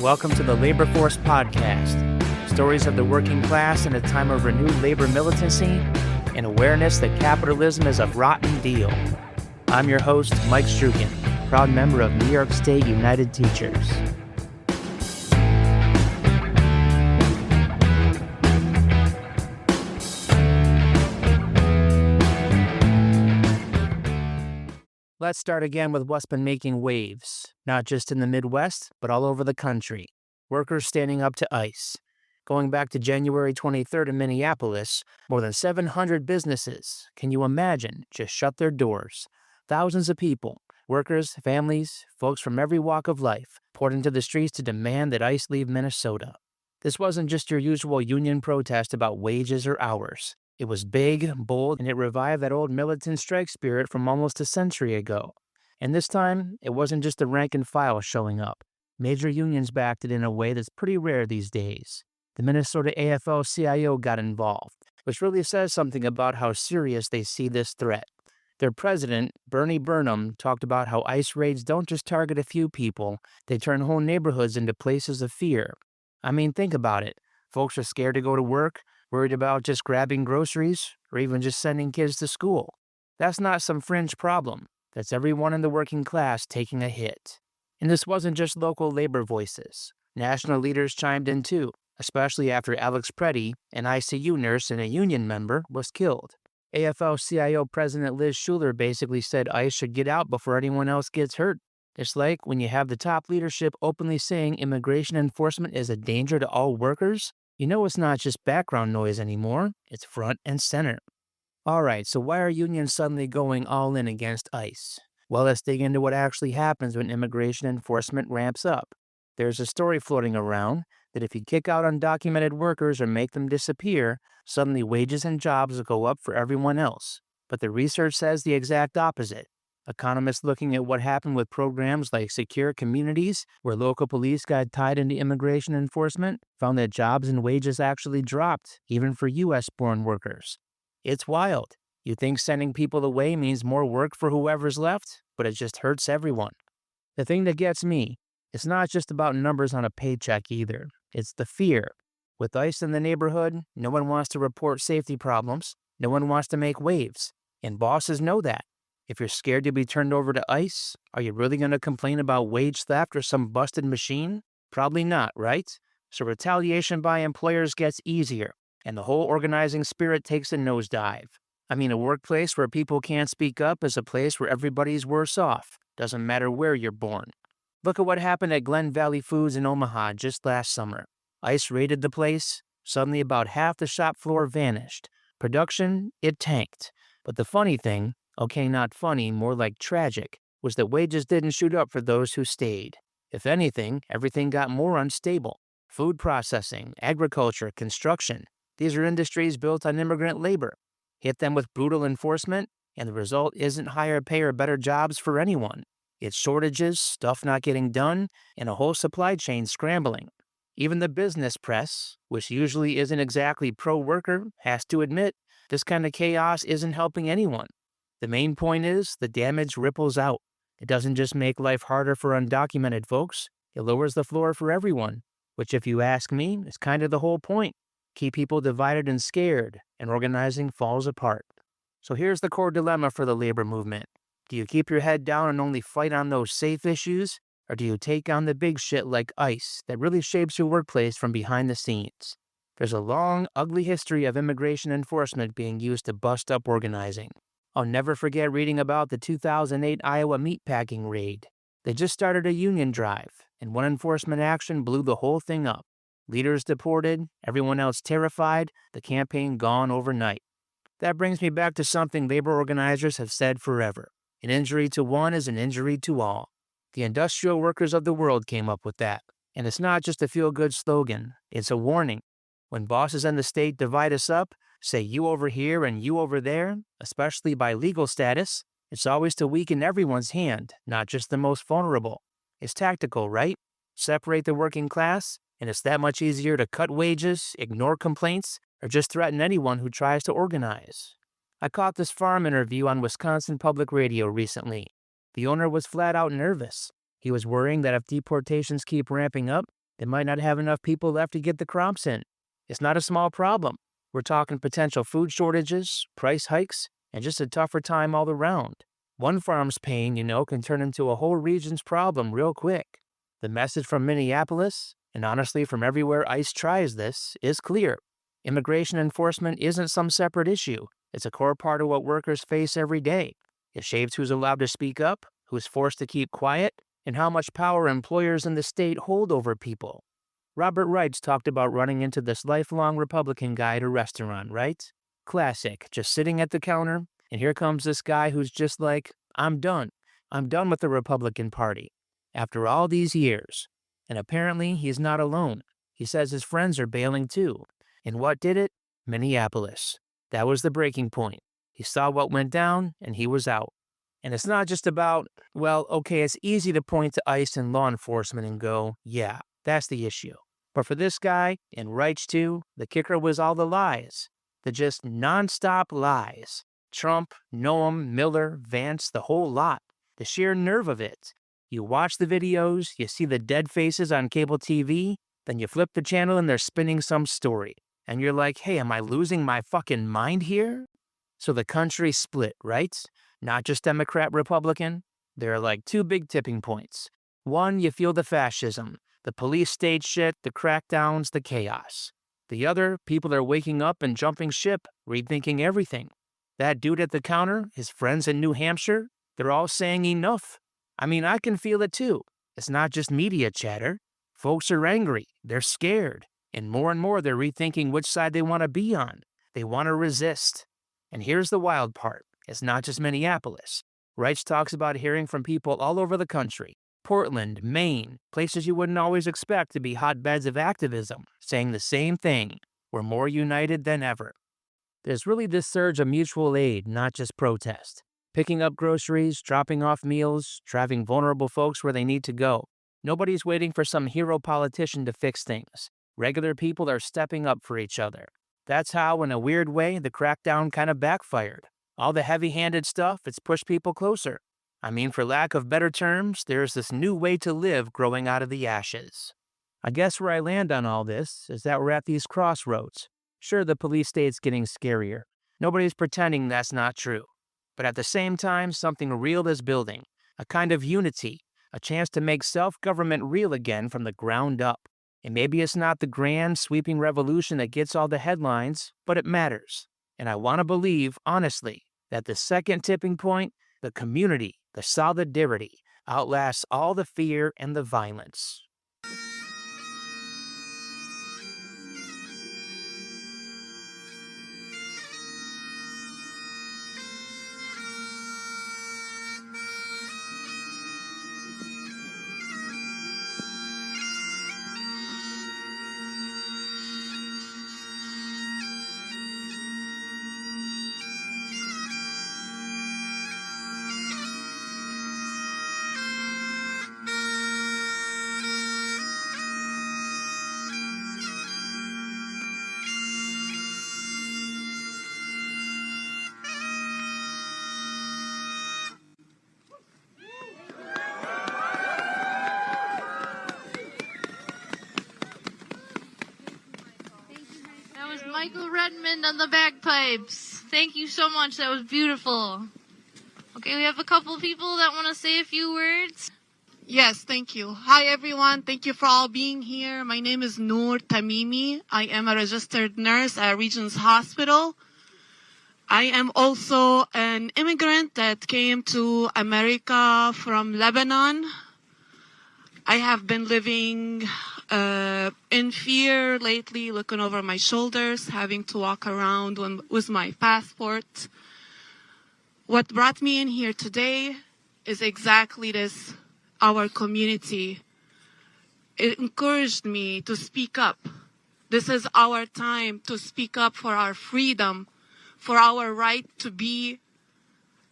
welcome to the Labor Force Podcast. Stories of the working class in a time of renewed labor militancy and awareness that capitalism is a rotten deal. I'm your host, Mike Strugan, proud member of New York State United Teachers. Let's start again with what's been making waves, not just in the Midwest, but all over the country. Workers standing up to ICE. Going back to January 23rd in Minneapolis, more than 700 businesses, can you imagine, just shut their doors. Thousands of people, workers, families, folks from every walk of life, poured into the streets to demand that ICE leave Minnesota. This wasn't just your usual union protest about wages or hours. It was big, bold, and it revived that old militant strike spirit from almost a century ago. And this time, it wasn't just the rank and file showing up. Major unions backed it in a way that's pretty rare these days. The Minnesota AFL-CIO got involved, which really says something about how serious they see this threat. Their president, Bernie Burnham, talked about how ICE raids don't just target a few people, they turn whole neighborhoods into places of fear. I mean, think about it. Folks are scared to go to work, worried about just grabbing groceries, or even just sending kids to school. That's not some fringe problem. That's everyone in the working class taking a hit. And this wasn't just local labor voices. National leaders chimed in too, especially after Alex Preddy, an ICU nurse and a union member, was killed. AFL-CIO President Liz Schuler basically said ICE should get out before anyone else gets hurt. It's like when you have the top leadership openly saying immigration enforcement is a danger to all workers, you know it's not just background noise anymore, it's front and center. Alright, so why are unions suddenly going all in against ICE? Well, let's dig into what actually happens when immigration enforcement ramps up. There's a story floating around that if you kick out undocumented workers or make them disappear, suddenly wages and jobs will go up for everyone else. But the research says the exact opposite. Economists looking at what happened with programs like Secure Communities, where local police got tied into immigration enforcement, found that jobs and wages actually dropped, even for U.S.-born workers. It's wild. You think sending people away means more work for whoever's left, but it just hurts everyone. The thing that gets me, it's not just about numbers on a paycheck either. It's the fear. With ICE in the neighborhood, no one wants to report safety problems. No one wants to make waves. And bosses know that. If you're scared to be turned over to ICE, are you really going to complain about wage theft or some busted machine? Probably not, right? So retaliation by employers gets easier, and the whole organizing spirit takes a nosedive. I mean, a workplace where people can't speak up is a place where everybody's worse off. Doesn't matter where you're born. Look at what happened at Glen Valley Foods in Omaha just last summer. ICE raided the place. Suddenly about half the shop floor vanished. Production, it tanked. But the funny thing, okay, not funny, more like tragic, was that wages didn't shoot up for those who stayed. If anything, everything got more unstable. Food processing, agriculture, construction, these are industries built on immigrant labor. Hit them with brutal enforcement, and the result isn't higher pay or better jobs for anyone. It's shortages, stuff not getting done, and a whole supply chain scrambling. Even the business press, which usually isn't exactly pro-worker, has to admit this kind of chaos isn't helping anyone. The main point is the damage ripples out. It doesn't just make life harder for undocumented folks, it lowers the floor for everyone, which if you ask me, is kind of the whole point. Keep people divided and scared, and organizing falls apart. So here's the core dilemma for the labor movement. Do you keep your head down and only fight on those safe issues, or do you take on the big shit like ICE that really shapes your workplace from behind the scenes? There's a long, ugly history of immigration enforcement being used to bust up organizing. I'll never forget reading about the 2008 Iowa meatpacking raid. They just started a union drive, and one enforcement action blew the whole thing up. Leaders deported, everyone else terrified, the campaign gone overnight. That brings me back to something labor organizers have said forever. An injury to one is an injury to all. The industrial workers of the world came up with that. And it's not just a feel-good slogan, it's a warning. When bosses in the state divide us up, say you over here and you over there, especially by legal status, it's always to weaken everyone's hand, not just the most vulnerable. It's tactical, right? Separate the working class, and it's that much easier to cut wages, ignore complaints, or just threaten anyone who tries to organize. I caught this farm interview on Wisconsin Public Radio recently. The owner was flat out nervous. He was worrying that if deportations keep ramping up, They might not have enough people left to get the crops in. It's not a small problem. We're talking potential food shortages, price hikes, and just a tougher time all around. One farm's pain, can turn into a whole region's problem real quick. The message from Minneapolis, and honestly from everywhere ICE tries this, is clear. Immigration enforcement isn't some separate issue. It's a core part of what workers face every day. It shapes who's allowed to speak up, who's forced to keep quiet, and how much power employers in the state hold over people. Robert Wright's talked about running into this lifelong Republican guy at a restaurant, right? Classic, just sitting at the counter, and here comes this guy who's just like, I'm done. I'm done with the Republican Party. After all these years. And apparently, he's not alone. He says his friends are bailing too. And what did it? Minneapolis. That was the breaking point. He saw what went down, and he was out. And it's not just about, well, okay, it's easy to point to ICE and law enforcement and go, yeah, that's the issue. But for this guy, and Reich too, the kicker was all the lies. The just nonstop lies. Trump, Noam, Miller, Vance, the whole lot. The sheer nerve of it. You watch the videos, you see the dead faces on cable TV, then you flip the channel and they're spinning some story. And you're like, hey, am I losing my fucking mind here? So the country split, right? Not just Democrat, Republican. There are like two big tipping points. One, you feel the fascism. The police state shit, the crackdowns, the chaos. The other, people are waking up and jumping ship, rethinking everything. That dude at the counter, his friends in New Hampshire, they're all saying enough. I mean, I can feel it too. It's not just media chatter. Folks are angry. They're scared. And more they're rethinking which side they want to be on. They want to resist. And here's the wild part. It's not just Minneapolis. Reich talks about hearing from people all over the country. Portland, Maine, places you wouldn't always expect to be hotbeds of activism, saying the same thing. We're more united than ever. There's really this surge of mutual aid, not just protest. Picking up groceries, dropping off meals, driving vulnerable folks where they need to go. Nobody's waiting for some hero politician to fix things. Regular people are stepping up for each other. That's how, in a weird way, the crackdown kind of backfired. All the heavy-handed stuff, it's pushed people closer. I mean, for lack of better terms, there's this new way to live growing out of the ashes. I guess where I land on all this is that we're at these crossroads. Sure, the police state's getting scarier. Nobody's pretending that's not true. But at the same time, something real is building. A kind of unity. A chance to make self-government real again from the ground up. And maybe it's not the grand, sweeping revolution that gets all the headlines, but it matters. And I want to believe, honestly, that the second tipping point, the community, the solidarity, outlasts all the fear and the violence. Michael Redmond on the bagpipes. Thank you so much. That was beautiful. Okay, we have a couple of people that want to say a few words. Yes, thank you. Hi, everyone. Thank you for all being here. My name is Noor Tamimi. I am a registered nurse at Regents Hospital. I am also an immigrant that came to America from Lebanon. I have been living in fear lately, looking over my shoulders, having to walk around with my passport. What brought me in here today is exactly this, our community. It encouraged me to speak up. This is our time to speak up for our freedom, for our right to be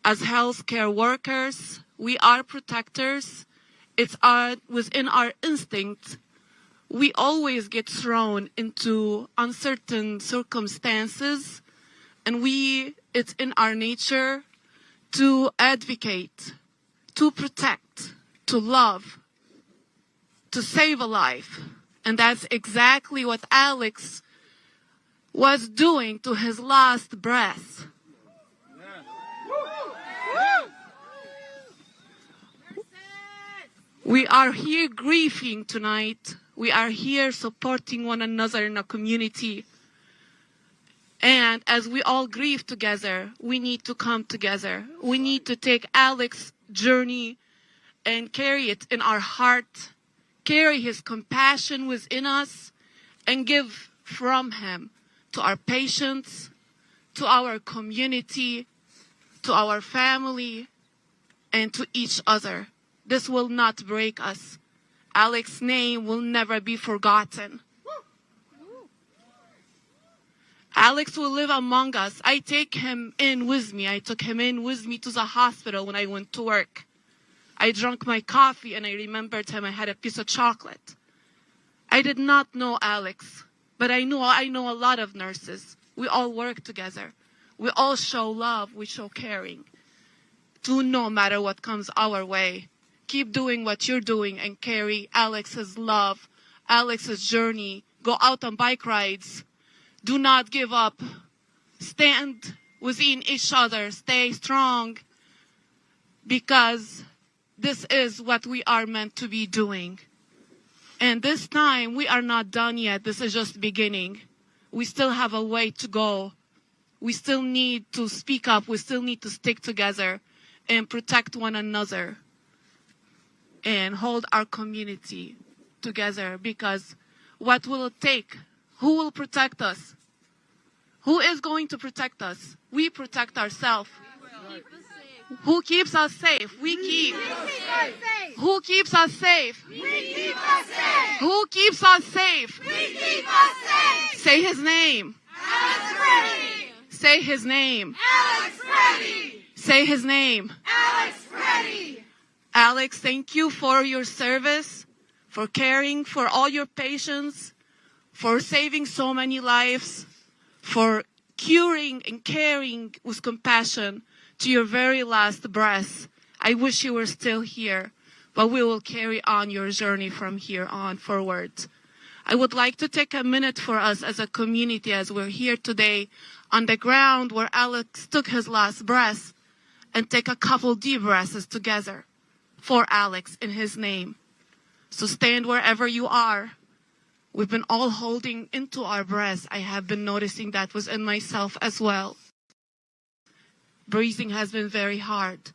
as healthcare workers. We are protectors. It's within our instinct. We always get thrown into uncertain circumstances, and it's in our nature to advocate, to protect, to love, to save a life. And that's exactly what Alex was doing to his last breath. We are here grieving tonight. We are here supporting one another in a community. And as we all grieve together, we need to come together. We need to take Alex's journey and carry it in our heart, carry his compassion within us, and give from him to our patients, to our community, to our family, and to each other. This will not break us. Alex's name will never be forgotten. Alex will live among us. I take him in with me. I took him in with me to the hospital when I went to work. I drank my coffee and I remembered him. I had a piece of chocolate. I did not know Alex, but I know a lot of nurses. We all work together. We all show love. We show caring. Do no matter what comes our way. Keep doing what you're doing and carry Alex's love, Alex's journey. Go out on bike rides. Do not give up. Stand within each other. Stay strong, because this is what we are meant to be doing. And this time, we are not done yet. This is just beginning. We still have a way to go. We still need to speak up. We still need to stick together and protect one another and hold our community together, because what will it take? Who will protect us? Who is going to protect us? We protect ourselves. Who keeps us safe? We keep. Who keeps us safe? We keep us safe. Who keeps us safe? We keep us safe. Say his name. Alex Reddy. Say his name. Alex Reddy. Say his name. Alex Reddy. Alex, thank you for your service, for caring for all your patients, for saving so many lives, for curing and caring with compassion to your very last breath. I wish you were still here, but we will carry on your journey from here on forward. I would like to take a minute for us as a community, as we're here today on the ground where Alex took his last breath, and take a couple deep breaths together for Alex in his name. So stand wherever you are. We've been all holding into our breaths. I have been noticing that within myself as well. Breathing has been very hard.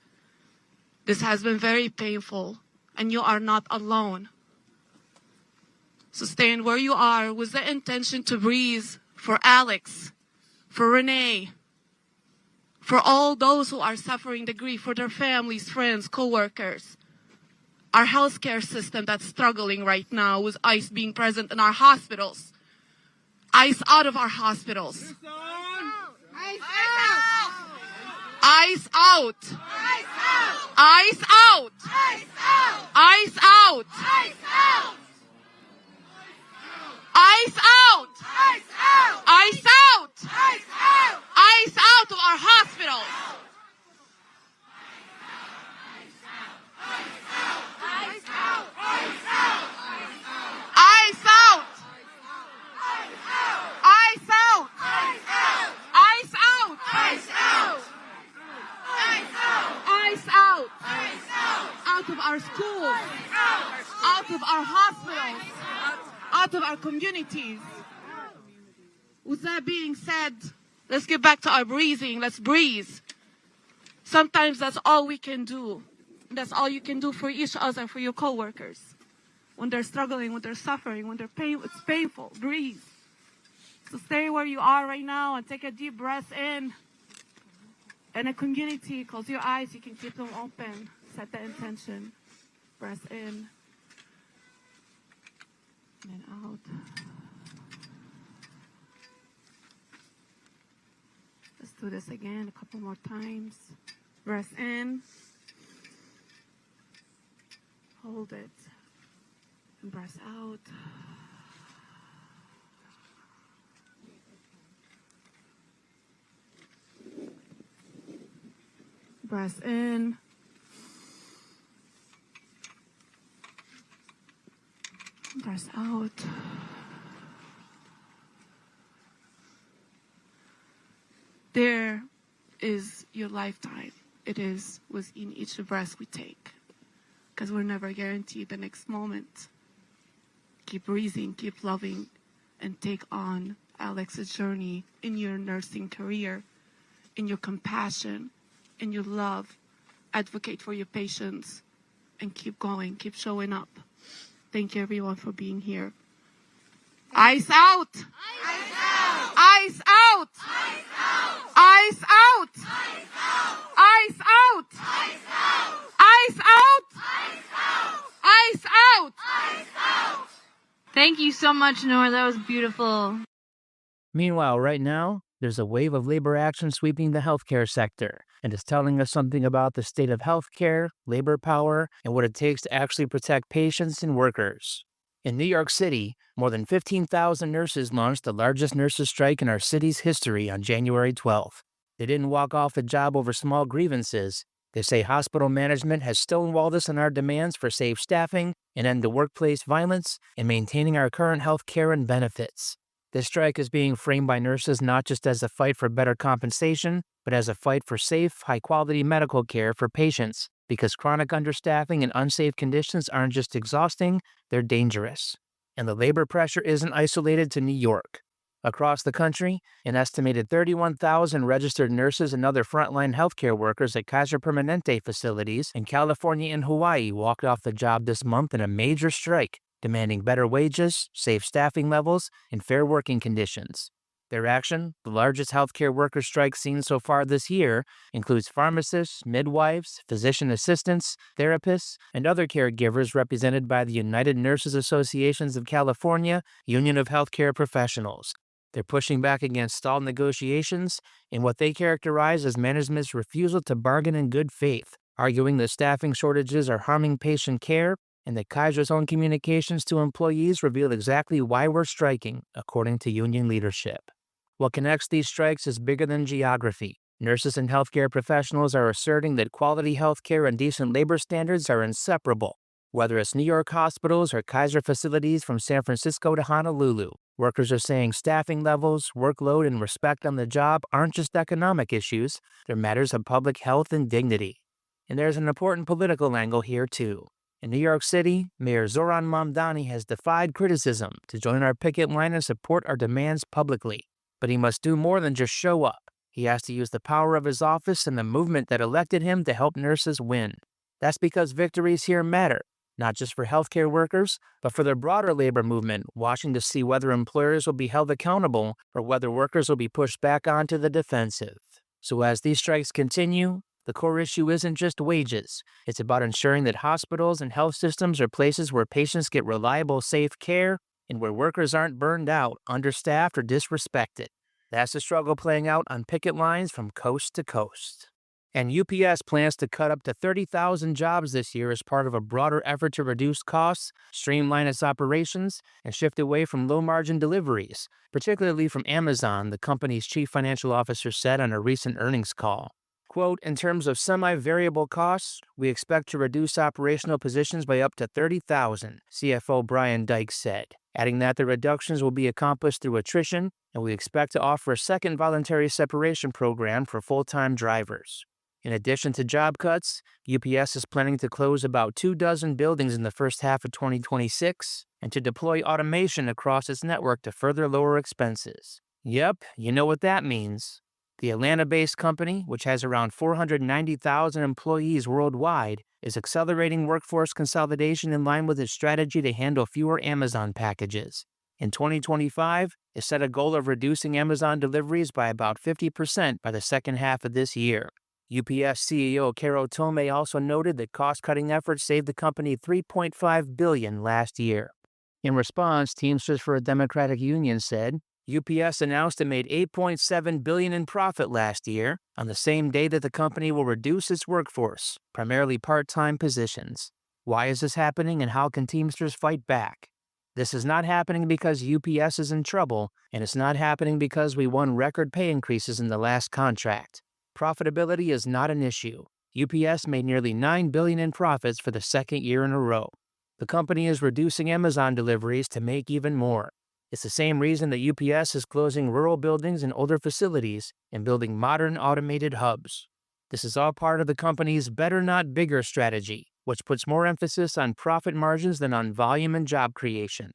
This has been very painful, and you are not alone. So stand where you are with the intention to breathe for Alex, for Renee, for all those who are suffering the grief, for their families, friends, co-workers, our healthcare system that's struggling right now with ICE being present in our hospitals. ICE out of our hospitals. ICE out. ICE out. ICE out. ICE out. ICE out. ICE out of our hospitals. ICE out. ICE out. ICE out. ICE out. Out of our schools. Out of our hospitals. Out of our communities. With that being said, let's get back to our breathing. Let's breathe. Sometimes that's all we can do. That's all you can do for each other, for your coworkers. When they're struggling, when they're suffering, when it's painful, breathe. So stay where you are right now and take a deep breath in. In a community, close your eyes. You can keep them open. Set the intention. Breath in and out. Let's do this again a couple more times. Breath in. Hold it. And breath out. Breath in. Breath stress out. There is your lifetime. It is within each breath we take, because we're never guaranteed the next moment. Keep breathing, keep loving, and take on Alex's journey in your nursing career, in your compassion, in your love. Advocate for your patients, and keep going, keep showing up. Thank you, everyone, for being here. Ice out! Ice out! Ice out! Ice out! Ice out! Ice out! Ice out! Ice out! Ice out! Ice out! Ice out! Ice out! Thank you so much, Noor. That was beautiful. Meanwhile, right now, there's a wave of labor action sweeping the healthcare sector, and it's telling us something about the state of healthcare, labor power, and what it takes to actually protect patients and workers. In New York City, more than 15,000 nurses launched the largest nurses' strike in our city's history on January 12th. They didn't walk off the job over small grievances. They say hospital management has stonewalled us on our demands for safe staffing, an end to workplace violence, and maintaining our current health care and benefits. This strike is being framed by nurses not just as a fight for better compensation, but as a fight for safe, high-quality medical care for patients, because chronic understaffing and unsafe conditions aren't just exhausting, they're dangerous. And the labor pressure isn't isolated to New York. Across the country, an estimated 31,000 registered nurses and other frontline healthcare workers at Kaiser Permanente facilities in California and Hawaii walked off the job this month in a major strike, demanding better wages, safe staffing levels, and fair working conditions. Their action, the largest healthcare worker strike seen so far this year, includes pharmacists, midwives, physician assistants, therapists, and other caregivers represented by the United Nurses Associations of California Union of Healthcare Professionals. They're pushing back against stalled negotiations and what they characterize as management's refusal to bargain in good faith, arguing that staffing shortages are harming patient care and that Kaiser's own communications to employees reveal exactly why we're striking, according to union leadership. What connects these strikes is bigger than geography. Nurses and healthcare professionals are asserting that quality healthcare and decent labor standards are inseparable. Whether it's New York hospitals or Kaiser facilities from San Francisco to Honolulu, workers are saying staffing levels, workload, and respect on the job aren't just economic issues, they're matters of public health and dignity. And there's an important political angle here, too. In New York City, Mayor Zoran Mamdani has defied criticism to join our picket line and support our demands publicly. But he must do more than just show up. He has to use the power of his office and the movement that elected him to help nurses win. That's because victories here matter, not just for healthcare workers, but for the broader labor movement, watching to see whether employers will be held accountable or whether workers will be pushed back onto the defensive. So as these strikes continue, the core issue isn't just wages. It's about ensuring that hospitals and health systems are places where patients get reliable, safe care and where workers aren't burned out, understaffed, or disrespected. That's the struggle playing out on picket lines from coast to coast. And UPS plans to cut up to 30,000 jobs this year as part of a broader effort to reduce costs, streamline its operations, and shift away from low-margin deliveries, particularly from Amazon, the company's chief financial officer said on a recent earnings call. Quote, in terms of semi-variable costs, we expect to reduce operational positions by up to 30,000, CFO Brian Dykes said, adding that the reductions will be accomplished through attrition, and we expect to offer a second voluntary separation program for full-time drivers. In addition to job cuts, UPS is planning to close about 24 buildings in the first half of 2026 and to deploy automation across its network to further lower expenses. Yep, you know what that means. The Atlanta-based company, which has around 490,000 employees worldwide, is accelerating workforce consolidation in line with its strategy to handle fewer Amazon packages. In 2025, it set a goal of reducing Amazon deliveries by about 50% by the second half of this year. UPS CEO Carol Tomei also noted that cost-cutting efforts saved the company $3.5 billion last year. In response, Teamsters for a Democratic Union said, UPS announced it made $8.7 billion in profit last year, on the same day that the company will reduce its workforce, primarily part-time positions. Why is this happening and how can Teamsters fight back? This is not happening because UPS is in trouble, and it's not happening because we won record pay increases in the last contract. Profitability is not an issue. UPS made nearly $9 billion in profits for the second year in a row. The company is reducing Amazon deliveries to make even more. It's the same reason that UPS is closing rural buildings and older facilities and building modern automated hubs. This is all part of the company's better not bigger strategy, which puts more emphasis on profit margins than on volume and job creation.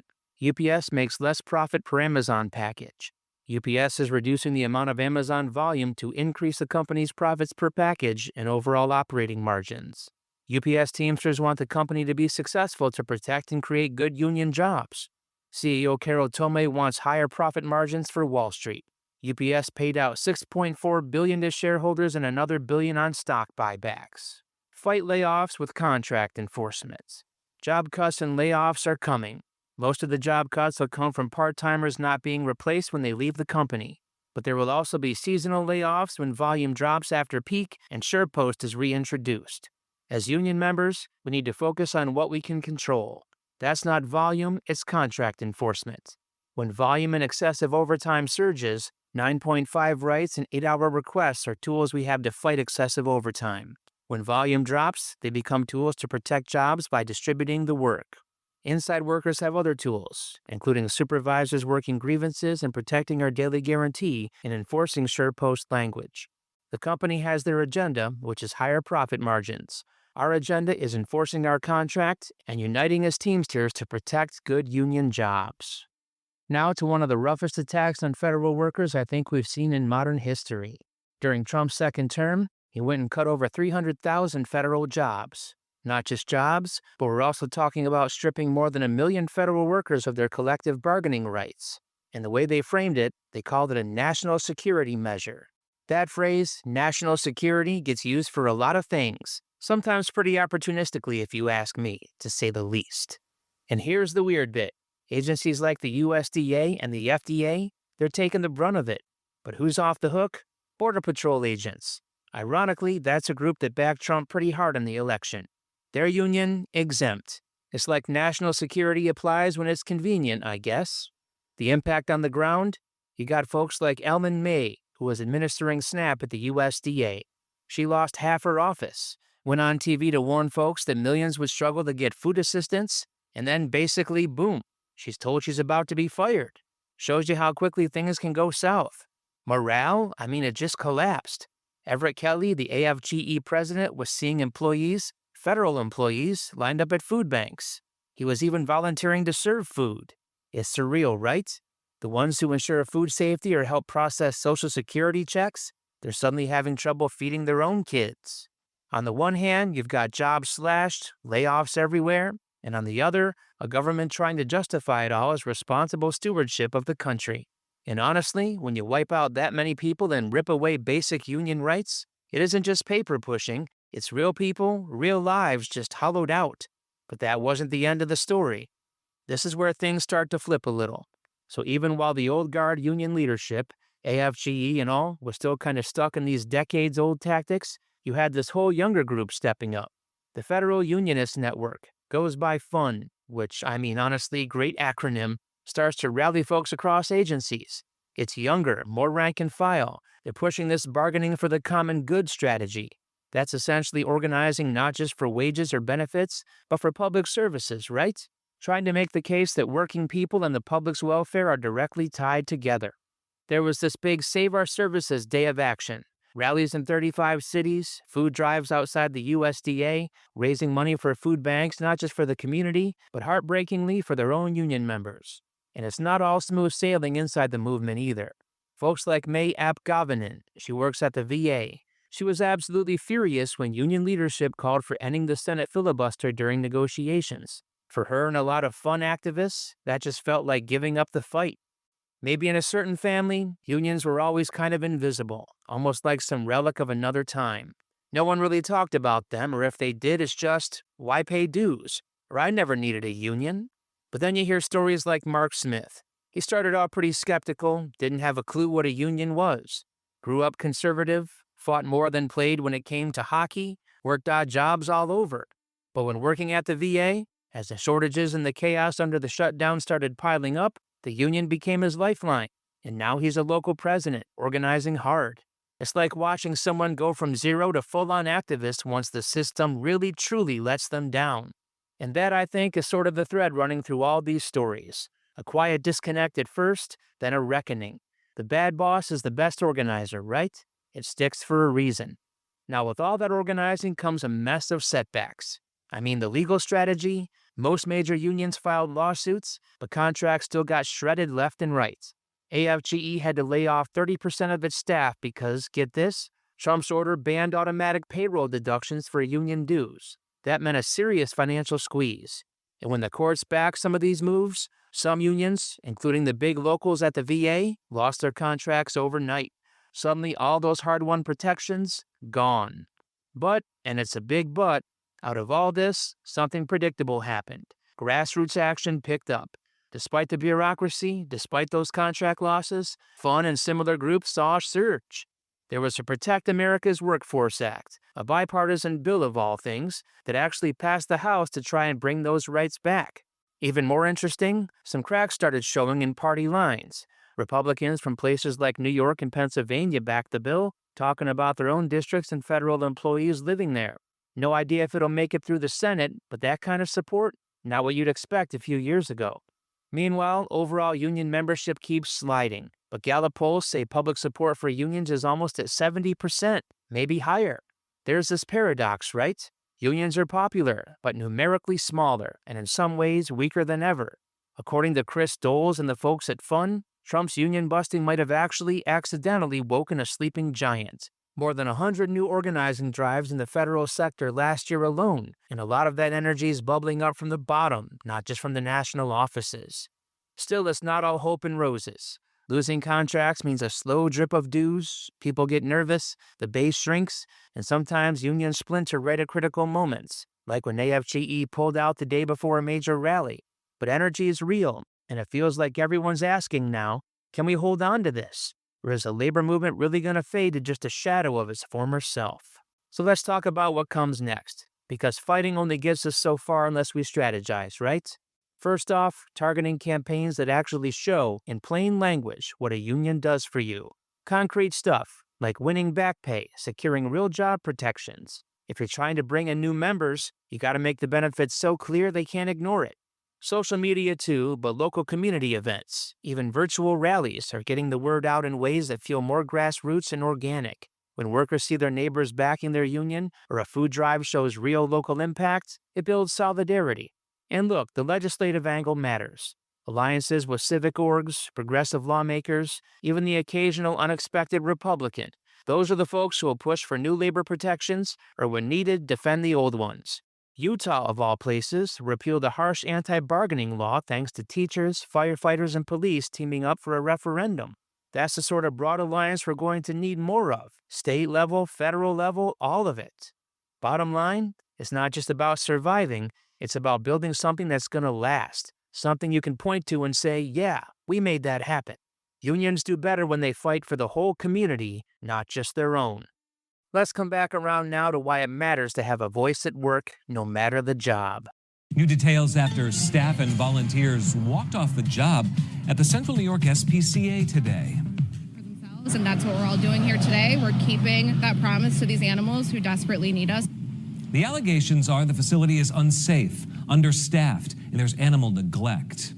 UPS makes less profit per Amazon package. UPS is reducing the amount of Amazon volume to increase the company's profits per package and overall operating margins. UPS Teamsters want the company to be successful to protect and create good union jobs. CEO Carol Tomei wants higher profit margins for Wall Street. UPS paid out $6.4 billion to shareholders and another billion on stock buybacks. Fight layoffs with contract enforcement. Job cuts and layoffs are coming. Most of the job cuts will come from part-timers not being replaced when they leave the company. But there will also be seasonal layoffs when volume drops after peak and SurePost is reintroduced. As union members, we need to focus on what we can control. That's not volume, it's contract enforcement. When volume and excessive overtime surges, 9.5 rights and 8-hour requests are tools we have to fight excessive overtime. When volume drops, they become tools to protect jobs by distributing the work. Inside workers have other tools, including supervisors working grievances and protecting our daily guarantee and enforcing SurePost language. The company has their agenda, which is higher profit margins. Our agenda is enforcing our contract and uniting as Teamsters to protect good union jobs. Now to one of the roughest attacks on federal workers I think we've seen in modern history. During Trump's second term, he went and cut over 300,000 federal jobs. Not just jobs, but we're also talking about stripping more than 1 million federal workers of their collective bargaining rights. And the way they framed it, they called it a national security measure. That phrase, national security, gets used for a lot of things, sometimes pretty opportunistically if you ask me, to say the least. And here's the weird bit. Agencies like the USDA and the FDA, they're taking the brunt of it. But who's off the hook? Border Patrol agents. Ironically, that's a group that backed Trump pretty hard in the election. Their union, exempt. It's like national security applies when it's convenient, I guess. The impact on the ground? You got folks like Ellen May, who was administering SNAP at the USDA. She lost half her office, went on TV to warn folks that millions would struggle to get food assistance, and then basically, boom, she's told she's about to be fired. Shows you how quickly things can go south. Morale? It just collapsed. Everett Kelly, the AFGE president, was seeing employees, federal employees, lined up at food banks. He was even volunteering to serve food. It's surreal, right? The ones who ensure food safety or help process Social Security checks, they're suddenly having trouble feeding their own kids. On the one hand, you've got jobs slashed, layoffs everywhere, and on the other, a government trying to justify it all as responsible stewardship of the country. And honestly, when you wipe out that many people and rip away basic union rights, it isn't just paper pushing, it's real people, real lives just hollowed out. But that wasn't the end of the story. This is where things start to flip a little. So even while the old guard union leadership, AFGE and all, was still kind of stuck in these decades-old tactics, you had this whole younger group stepping up. The Federal Unionist Network, goes by FUN, which, honestly, great acronym, starts to rally folks across agencies. It's younger, more rank and file. They're pushing this bargaining for the common good strategy. That's essentially organizing not just for wages or benefits, but for public services, right? Trying to make the case that working people and the public's welfare are directly tied together. There was this big Save Our Services Day of Action. Rallies in 35 cities, food drives outside the USDA, raising money for food banks not just for the community, but heartbreakingly for their own union members. And it's not all smooth sailing inside the movement either. Folks like May Apgavanen, she works at the VA. She was absolutely furious when union leadership called for ending the Senate filibuster during negotiations. For her and a lot of FUN activists, that just felt like giving up the fight. Maybe in a certain family, unions were always kind of invisible, almost like some relic of another time. No one really talked about them, or if they did, it's just, why pay dues? Or I never needed a union. But then you hear stories like Mark Smith. He started out pretty skeptical, didn't have a clue what a union was. Grew up conservative, fought more than played when it came to hockey, worked odd jobs all over. But when working at the VA, as the shortages and the chaos under the shutdown started piling up, the union became his lifeline, and now he's a local president, organizing hard. It's like watching someone go from zero to full-on activist once the system really truly lets them down. And that, I think, is sort of the thread running through all these stories. A quiet disconnect at first, then a reckoning. The bad boss is the best organizer, right? It sticks for a reason. Now, with all that organizing comes a mess of setbacks. I mean, the legal strategy, most major unions filed lawsuits, but contracts still got shredded left and right. AFGE had to lay off 30% of its staff because, get this, Trump's order banned automatic payroll deductions for union dues. That meant a serious financial squeeze. And when the courts backed some of these moves, some unions, including the big locals at the VA, lost their contracts overnight. Suddenly, all those hard-won protections, gone. But, and it's a big but, out of all this, something predictable happened. Grassroots action picked up. Despite the bureaucracy, despite those contract losses, FUN and similar groups saw a surge. There was the Protect America's Workforce Act, a bipartisan bill of all things, that actually passed the House to try and bring those rights back. Even more interesting, some cracks started showing in party lines. Republicans from places like New York and Pennsylvania backed the bill, talking about their own districts and federal employees living there. No idea if it'll make it through the Senate, but that kind of support, not what you'd expect a few years ago. Meanwhile, overall union membership keeps sliding, but Gallup polls say public support for unions is almost at 70%, maybe higher. There's this paradox, right? Unions are popular, but numerically smaller, and in some ways weaker than ever. According to Chris Doles and the folks at FUN, Trump's union busting might have actually accidentally woken a sleeping giant. More than 100 new organizing drives in the federal sector last year alone, and a lot of that energy is bubbling up from the bottom, not just from the national offices. Still, it's not all hope and roses. Losing contracts means a slow drip of dues, people get nervous, the base shrinks, and sometimes unions splinter right at critical moments, like when AFGE pulled out the day before a major rally. But energy is real, and it feels like everyone's asking now, can we hold on to this? Or is the labor movement really going to fade to just a shadow of its former self? So let's talk about what comes next, because fighting only gets us so far unless we strategize, right? First off, targeting campaigns that actually show, in plain language, what a union does for you. Concrete stuff, like winning back pay, securing real job protections. If you're trying to bring in new members, you got to make the benefits so clear they can't ignore it. Social media too, but local community events, even virtual rallies are getting the word out in ways that feel more grassroots and organic. When workers see their neighbors backing their union, or a food drive shows real local impact, it builds solidarity. And look, the legislative angle matters. Alliances with civic orgs, progressive lawmakers, even the occasional unexpected Republican. Those are the folks who will push for new labor protections, or when needed, defend the old ones. Utah, of all places, repealed a harsh anti-bargaining law thanks to teachers, firefighters, and police teaming up for a referendum. That's the sort of broad alliance we're going to need more of. State level, federal level, all of it. Bottom line, it's not just about surviving, it's about building something that's going to last. Something you can point to and say, yeah, we made that happen. Unions do better when they fight for the whole community, not just their own. Let's come back around now to why it matters to have a voice at work, no matter the job. New details after staff and volunteers walked off the job at the Central New York SPCA today. And that's what we're all doing here today. We're keeping that promise to these animals who desperately need us. The allegations are the facility is unsafe, understaffed, and there's animal neglect.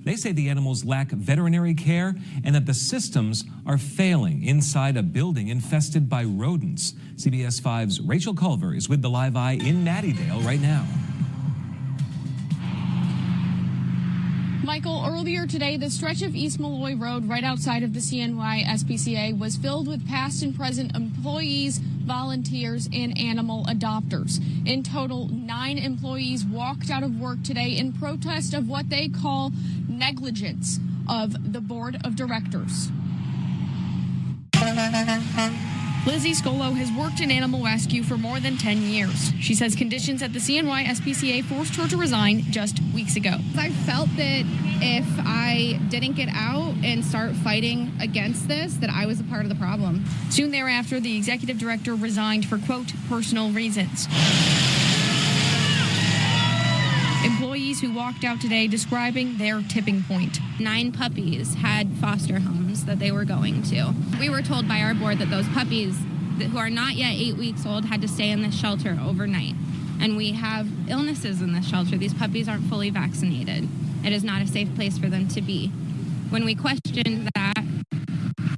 They say the animals lack veterinary care and that the systems are failing inside a building infested by rodents. CBS 5's Rachel Culver is with the Live Eye in Mattydale right now. Michael, earlier today, the stretch of East Malloy Road right outside of the CNY SPCA was filled with past and present employees, volunteers, and animal adopters. In total, 9 employees walked out of work today in protest of what they call negligence of the board of directors. Lizzie Scolo has worked in animal rescue for more than 10 years. She says conditions at the CNY SPCA forced her to resign just weeks ago. I felt that if I didn't get out and start fighting against this, that I was a part of the problem. Soon thereafter, the executive director resigned for, quote, personal reasons. Employees who walked out today describing their tipping point. 9 puppies had foster homes that they were going to. We were told by our board that those puppies who are not yet 8 weeks old had to stay in the shelter overnight. and we have illnesses in this shelter. These puppies aren't fully vaccinated. It is not a safe place for them to be. When we questioned that,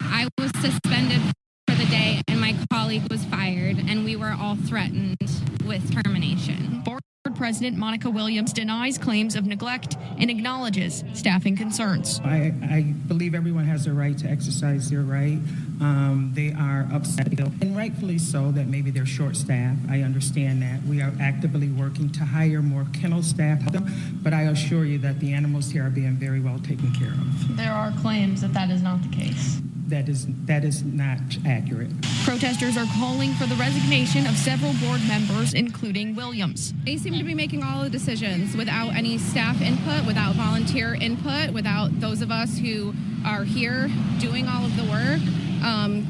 I was suspended for the day and my colleague was fired, and we were all threatened with termination. Board President Monica Williams denies claims of neglect and acknowledges staffing concerns. I believe everyone has a right to exercise their right. They are upset, and rightfully so, that maybe they're short-staffed. I understand that. We are actively working to hire more kennel staff, but I assure you that the animals here are being very well taken care of. There are claims that that is not the case. That is not accurate. Protesters are calling for the resignation of several board members, including Williams. They seem to be making all the decisions without any staff input, without volunteer input, without those of us who are here doing all of the work.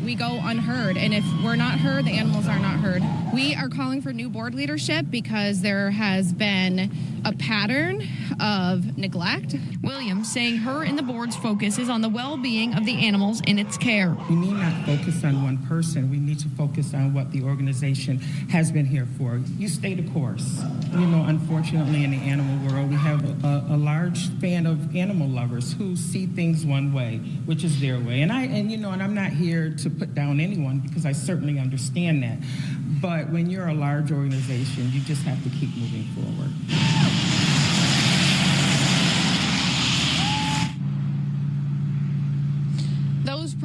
We go unheard, and if we're not heard, the animals are not heard. We are calling for new board leadership because there has been a pattern of neglect. Williams saying her and the board's focus is on the well-being of the animals in its care. We need not focus on one person. We need to focus on what the organization has been here for. You stay the course. You know, unfortunately, in the animal world, we have a large fan of animal lovers who see things one way, which is their way. And I'm not here to put down anyone, because I certainly understand that. But when you're a large organization, you just have to keep moving forward. Those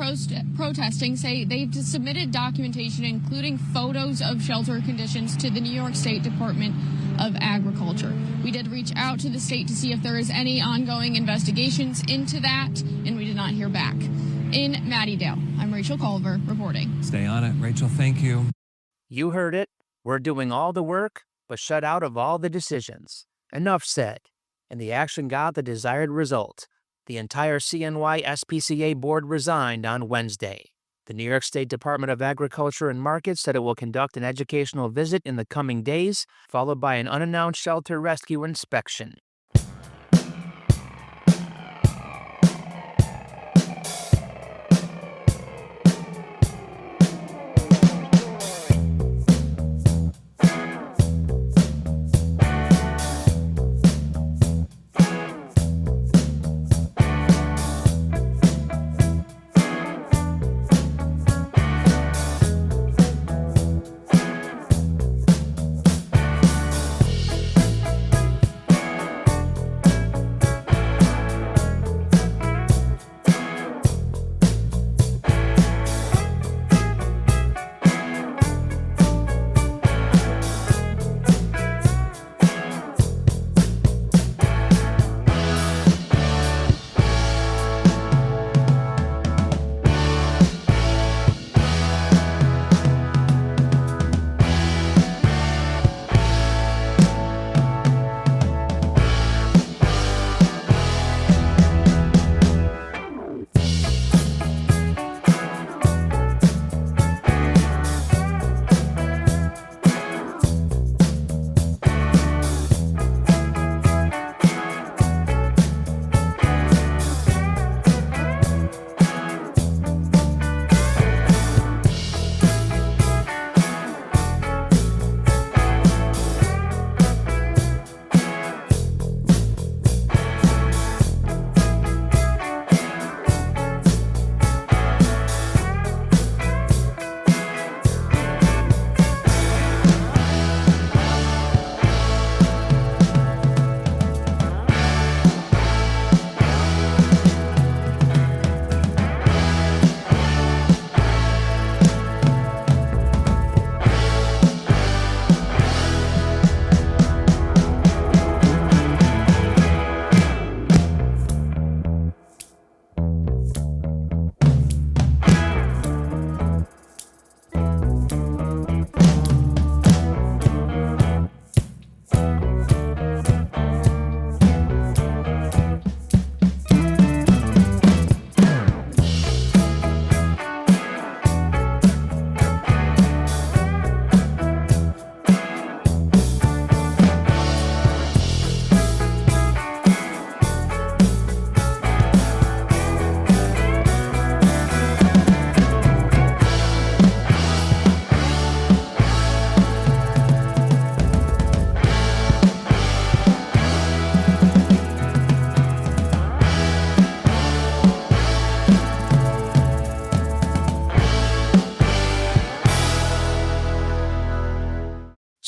protesting say they've submitted documentation, including photos of shelter conditions, to the New York State Department of Agriculture. We did reach out to the state to see if there is any ongoing investigations into that, and we did not hear back. In Mattydale, I'm Rachel Culver reporting. Stay on it, Rachel. Thank you. You heard it. We're doing all the work, but shut out of all the decisions. Enough said. And the action got the desired result. The entire CNY SPCA board resigned on Wednesday. The New York State Department of Agriculture and Markets said it will conduct an educational visit in the coming days, followed by an unannounced shelter rescue inspection.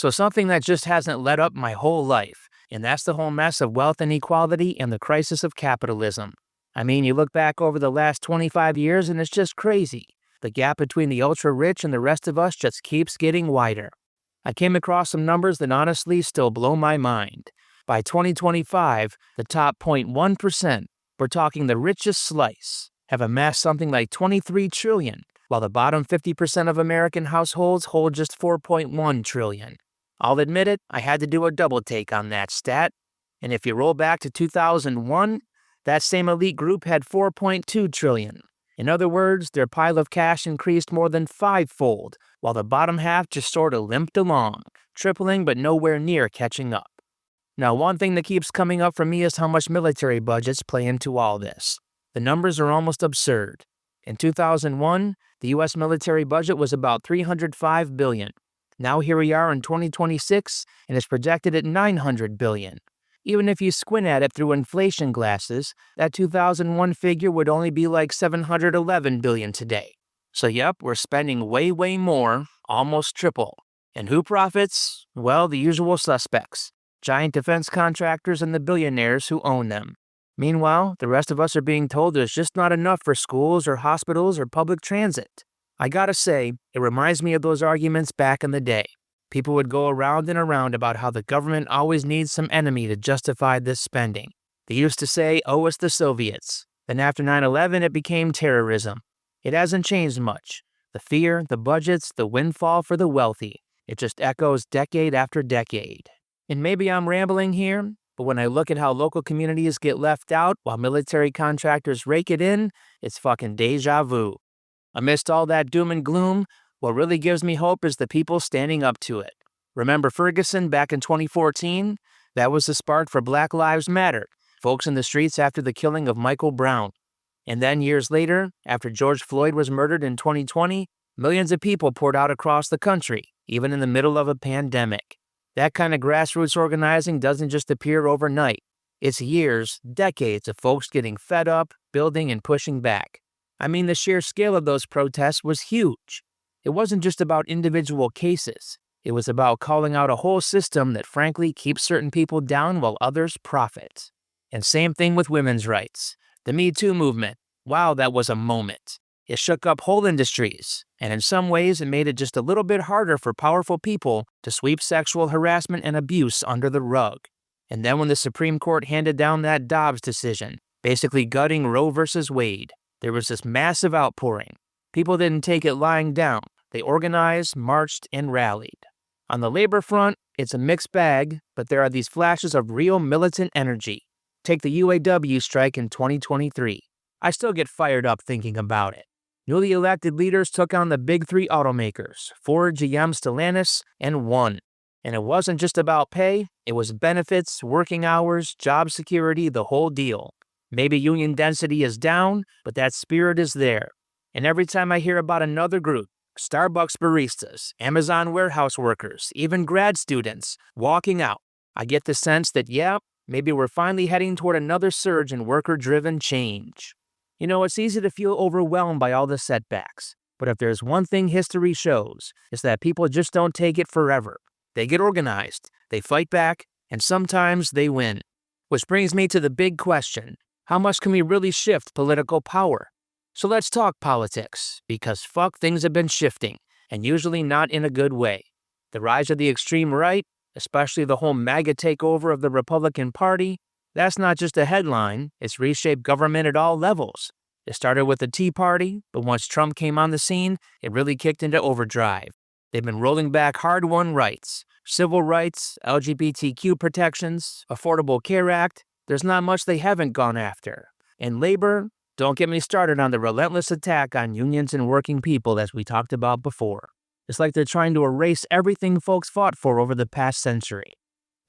So something that just hasn't let up my whole life, and that's the whole mess of wealth inequality and the crisis of capitalism. I mean, you look back over the last 25 years and it's just crazy. The gap between the ultra-rich and the rest of us just keeps getting wider. I came across some numbers that honestly still blow my mind. By 2025, the top 0.1%, we're talking the richest slice, have amassed something like $23 trillion, while the bottom 50% of American households hold just $4.1 trillion. I'll admit it, I had to do a double take on that stat. And if you roll back to 2001, that same elite group had $4.2 trillion. In other words, their pile of cash increased more than fivefold, while the bottom half just sort of limped along, tripling but nowhere near catching up. Now, one thing that keeps coming up for me is how much military budgets play into all this. The numbers are almost absurd. In 2001, the U.S. military budget was about $305 billion. Now here we are in 2026, and it's projected at $900 billion. Even if you squint at it through inflation glasses, that 2001 figure would only be like $711 billion today. So yep, we're spending way more, almost triple. And who profits? Well, the usual suspects. Giant defense contractors and the billionaires who own them. Meanwhile, the rest of us are being told there's just not enough for schools or hospitals or public transit. I gotta say, it reminds me of those arguments back in the day. People would go around and around about how the government always needs some enemy to justify this spending. They used to say, oh, it's the Soviets. Then after 9/11, it became terrorism. It hasn't changed much. The fear, the budgets, the windfall for the wealthy. It just echoes decade after decade. And maybe I'm rambling here, but when I look at how local communities get left out while military contractors rake it in, it's fucking deja vu. Amidst all that doom and gloom, what really gives me hope is the people standing up to it. Remember Ferguson back in 2014? That was the spark for Black Lives Matter, folks in the streets after the killing of Michael Brown. And then years later, after George Floyd was murdered in 2020, millions of people poured out across the country, even in the middle of a pandemic. That kind of grassroots organizing doesn't just appear overnight. It's years, decades of folks getting fed up, building, and pushing back. I mean, the sheer scale of those protests was huge. It wasn't just about individual cases. It was about calling out a whole system that frankly keeps certain people down while others profit. And same thing with women's rights. The Me Too movement. Wow, that was a moment. It shook up whole industries, and in some ways it made it just a little bit harder for powerful people to sweep sexual harassment and abuse under the rug. And then when the Supreme Court handed down that Dobbs decision, basically gutting Roe versus Wade, there was this massive outpouring. People didn't take it lying down. They organized, marched, and rallied. On the labor front, it's a mixed bag, but there are these flashes of real militant energy. Take the UAW strike in 2023. I still get fired up thinking about it. Newly elected leaders took on the big three automakers, Ford, GM, Stellantis, and won. And it wasn't just about pay, it was benefits, working hours, job security, the whole deal. Maybe union density is down, but that spirit is there. And every time I hear about another group, Starbucks baristas, Amazon warehouse workers, even grad students, walking out, I get the sense that, yeah, maybe we're finally heading toward another surge in worker-driven change. You know, it's easy to feel overwhelmed by all the setbacks, but if there's one thing history shows, it's that people just don't take it forever. They get organized, they fight back, and sometimes they win. Which brings me to the big question. How much can we really shift political power? So let's talk politics, because fuck, things have been shifting, and usually not in a good way. The rise of the extreme right, especially the whole MAGA takeover of the Republican Party, that's not just a headline, it's reshaped government at all levels. It started with the Tea Party, but once Trump came on the scene, it really kicked into overdrive. They've been rolling back hard-won rights, civil rights, LGBTQ protections, Affordable Care Act. There's not much they haven't gone after. And labor, don't get me started on the relentless attack on unions and working people as we talked about before. It's like they're trying to erase everything folks fought for over the past century.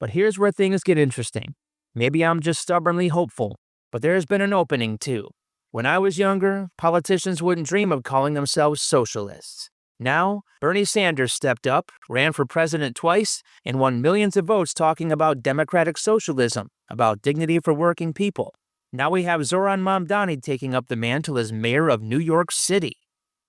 But here's where things get interesting. Maybe I'm just stubbornly hopeful, but there's been an opening too. When I was younger, politicians wouldn't dream of calling themselves socialists. Now, Bernie Sanders stepped up, ran for president twice, and won millions of votes talking about democratic socialism, about dignity for working people. Now we have Zoran Mamdani taking up the mantle as mayor of New York City.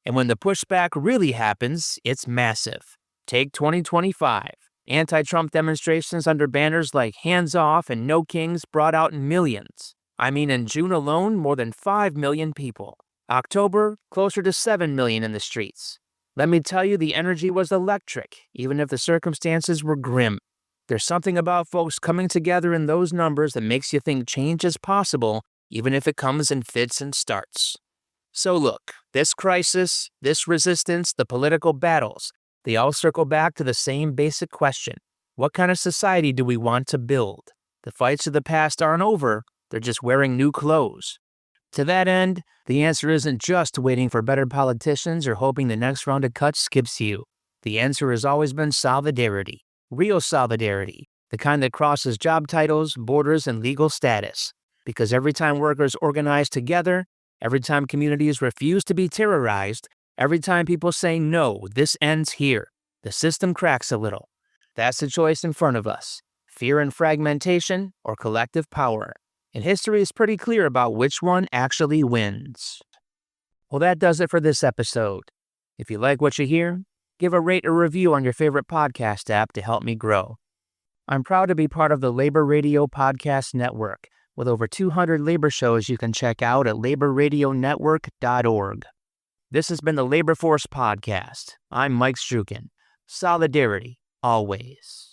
And when the pushback really happens, it's massive. Take 2025. Anti-Trump demonstrations under banners like Hands Off and No Kings brought out millions. I mean, in June alone, more than 5 million people. October, closer to 7 million in the streets. Let me tell you, the energy was electric, even if the circumstances were grim. There's something about folks coming together in those numbers that makes you think change is possible, even if it comes in fits and starts. So look, this crisis, this resistance, the political battles, they all circle back to the same basic question. What kind of society do we want to build? The fights of the past aren't over, they're just wearing new clothes. To that end, the answer isn't just waiting for better politicians or hoping the next round of cuts skips you. The answer has always been solidarity. Real solidarity. The kind that crosses job titles, borders, and legal status. Because every time workers organize together, every time communities refuse to be terrorized, every time people say no, this ends here, the system cracks a little. That's the choice in front of us. Fear and fragmentation or collective power. And history is pretty clear about which one actually wins. Well, that does it for this episode. If you like what you hear, give a rate or review on your favorite podcast app to help me grow. I'm proud to be part of the Labor Radio Podcast Network, with over 200 labor shows you can check out at laborradionetwork.org. This has been the Labor Force Podcast. I'm Mike Strukin. Solidarity, always.